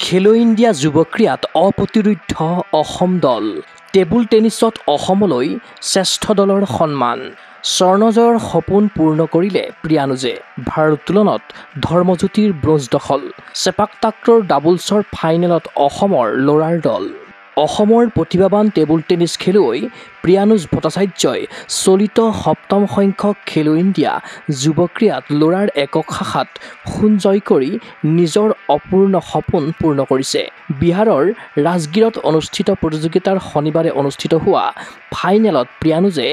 খেলো ইণ্ডিয়া যুৱ ক্ৰীড়াত অপ্ৰতিৰোধ্য অসম দল টেবুল টেনিছত অসমলৈ শ্ৰেষ্ঠ দলৰ সন্মান স্বৰ্ণজয়ৰ সপোন পূৰ্ণ কৰিলে প্ৰিয়ানুজে ভাৰোত্তোলনত ধৰ্মজ্যোতিৰ ব্ৰঞ্জ দখল চেপাক টাক্ৰৰ ডাবলছৰ ফাইনেলত অসমৰ ল'ৰাৰ দল অসমৰ প্ৰতিভাৱান টেবুল টেনিছ খেলুৱৈ প্ৰিয়ানুজ ভট্টাচাৰ্যই চলিত সপ্তম সংখ্যক খেলো ইণ্ডিয়া যুৱ ক্ৰীড়াত ল'ৰাৰ একক শাখাত সোণ জয় কৰি নিজৰ অপূৰ্ণ সপোন পূৰ্ণ কৰিছে বিহাৰৰ ৰাজগীৰত অনুষ্ঠিত প্ৰতিযোগিতাৰ শনিবাৰে অনুষ্ঠিত হোৱা ফাইনেলত প্ৰিয়ানুজে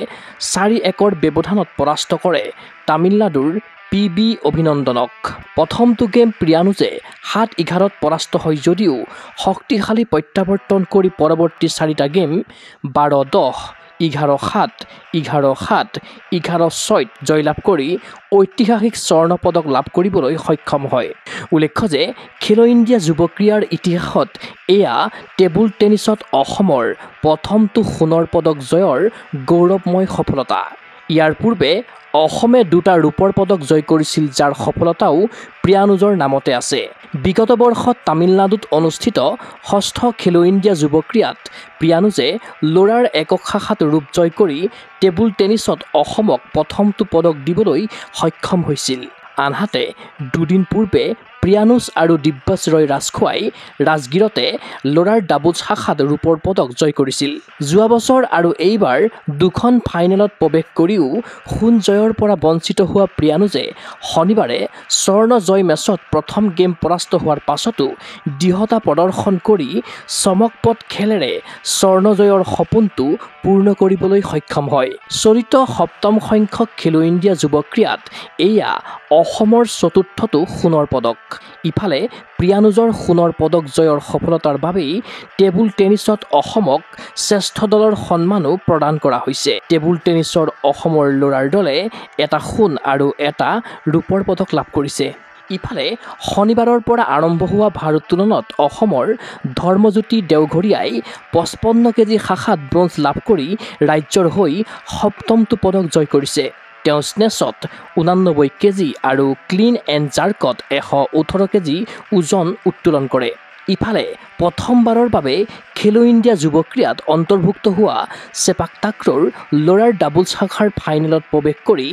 4-1 ব্যৱধানত পৰাস্ত কৰে তামিলনাডুৰ PB অভিনন্দনক প্ৰথমটো গেম প্ৰিয়ানুজে 7-11ত পৰাস্ত হয় যদিও শক্তিশালী প্ৰত্যাৱৰ্তন কৰি পৰৱৰ্তী 4টা গেম 12-10 11-7 11-7 11-6 জয়লাভ কৰি ঐতিহাসিক স্বৰ্ণ পদক লাভ কৰিবলৈ সক্ষম হয় উল্লেখ্য যে খেলো ইণ্ডিয়া যুৱ ক্ৰীড়াৰ ইতিহাসত এয়া টেবুল টেনিছত অসমৰ প্ৰথমটো সোণৰ পদক জয়ৰ গৌৰৱময় সফলতা ইয়াৰ পূৰ্বে অসমে 2টা ৰূপৰ পদক জয় কৰিছিল যাৰ সফলতাও প্ৰিয়ানুজৰ নামতে আছে বিগত বৰ্ষত তামিলনাডুত অনুষ্ঠিত 6ষ্ঠ খেলো ইণ্ডিয়া যুৱ ক্ৰীড়াত প্ৰিয়ানুজে ল'ৰাৰ একক শাখাত ৰূপ জয় কৰি টেবুল টেনিছত অসমক প্ৰথমটো পদক দিবলৈ সক্ষম হৈছিল আনহাতে দুদিন পূৰ্বে প্ৰিয়ানুজ আৰু দিব্যাশ ৰয় ৰাজখোৱাই ৰাজগীৰতে ল'ৰাৰ ডাবলছ শাখাত ৰূপৰ পদক জয় কৰিছিল যোৱা বছৰ আৰু এইবাৰ দুখন ফাইনেলত প্ৰৱেশ কৰিও সোণ জয়ৰ পৰা বঞ্চিত হোৱা প্ৰিয়ানুজে শনিবাৰে স্বৰ্ণ জয় মেচত প্ৰথম গেম পৰাস্ত হোৱাৰ পাছতো দৃঢ়তা প্ৰদৰ্শন কৰি চমকপ্ৰদ খেলেৰে স্বৰ্ণ জয়ৰ সপোনটো পূৰ্ণ কৰিবলৈ সক্ষম হয় চলিত সপ্তম সংখ্যক খেলো ইণ্ডিয়া যুৱ ক্ৰীড়াত এয়া অসমৰ চতুৰ্থটো সোণৰ পদক ইফালে প্ৰিয়ানুজৰ সোণৰ পদক জয়ৰ সফলতাৰ বাবেই টেবুল টেনিছত অসমক শ্ৰেষ্ঠ দলৰ সন্মানো প্ৰদান কৰা হৈছে টেবুল টেনিছৰ অসমৰ ল'ৰাৰ দলে এটা সোণ আৰু এটা ৰূপৰ পদক লাভ কৰিছে ইফালে শনিবাৰৰ পৰা আৰম্ভ হোৱা ভাৰোত্তোলনত অসমৰ ধৰ্মজ্যোতি দেওঘৰীয়াই 55 কেজি শাখাত ব্ৰঞ্জ লাভ কৰি ৰাজ্যৰ হৈ সপ্তমটো পদক জয় কৰিছে তেওঁ স্নেচত 89 কেজি আৰু ক্লিন এণ্ড জাৰ্কত 118 কেজি ওজন উত্তোলন কৰে ইফালে প্ৰথমবাৰৰ বাবে খেলো ইণ্ডিয়া যুৱ ক্ৰীড়াত অন্তৰ্ভুক্ত হোৱা চেপাক টাক্ৰৰ ল'ৰাৰ ডাবল শাখাৰ ফাইনেলত প্ৰৱেশ কৰি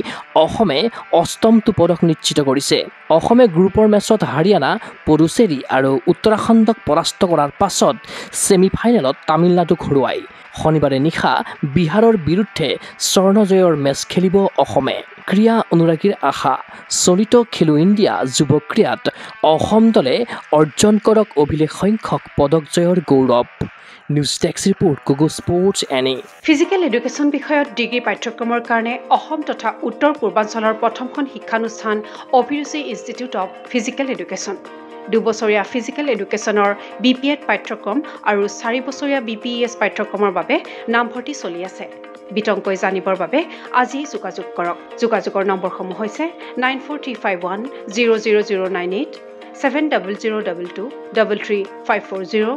অসমে 8মটো পদক নিশ্চিত কৰিছে অসমে গ্ৰুপৰ মেচত হাৰিয়ানা পুডুচেৰী আৰু উত্তৰাখণ্ডক পৰাস্ত কৰাৰ পাছত ছেমিফাইনেলত তামিলনাডুক হৰুৱায় শনিবাৰে নিশা বিহাৰৰ বিৰুদ্ধে স্বৰ্ণ জয়ৰ মেচ খেলিব অসমে ক্ৰীড়া অনুৰাগীৰ আশা চলিত খেলো ইণ্ডিয়া যুৱ ক্ৰীড়াত অসম দলে অৰ্জন কৰক অভিলেখ সংখ্যক পদক জয়ৰ গৌৰৱ নিউজ ডেস্ক ৰিপোৰ্ট কুগু স্পৰ্টছ এনি ফিজিকেল এডুকেশ্যন বিষয়ত ডিগ্ৰী পাঠ্যক্ৰমৰ কাৰণে অসম তথা উত্তৰ পূৰ্বাঞ্চলৰ প্ৰথমখন শিক্ষানুষ্ঠান অভিৰুচি ইনষ্টিটিউট অৱ ফিজিকেল এডুকেশ্যন 2 বছৰীয়া ফিজিকেল এডুকেশ্যনৰ BPEd পাঠ্যক্ৰম আৰু 4 বছৰীয়া BPES পাঠ্যক্ৰমৰ বাবে নামভৰ্তি চলি আছে বিতংকৈ জানিবৰ বাবে আজি যোগাযোগ কৰক যোগাযোগৰ নম্বৰসমূহ হৈছে 9435100098 7002233540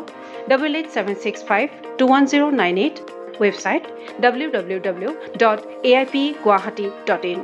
8876521098 ৱেবছাইট www.aipguwahati.in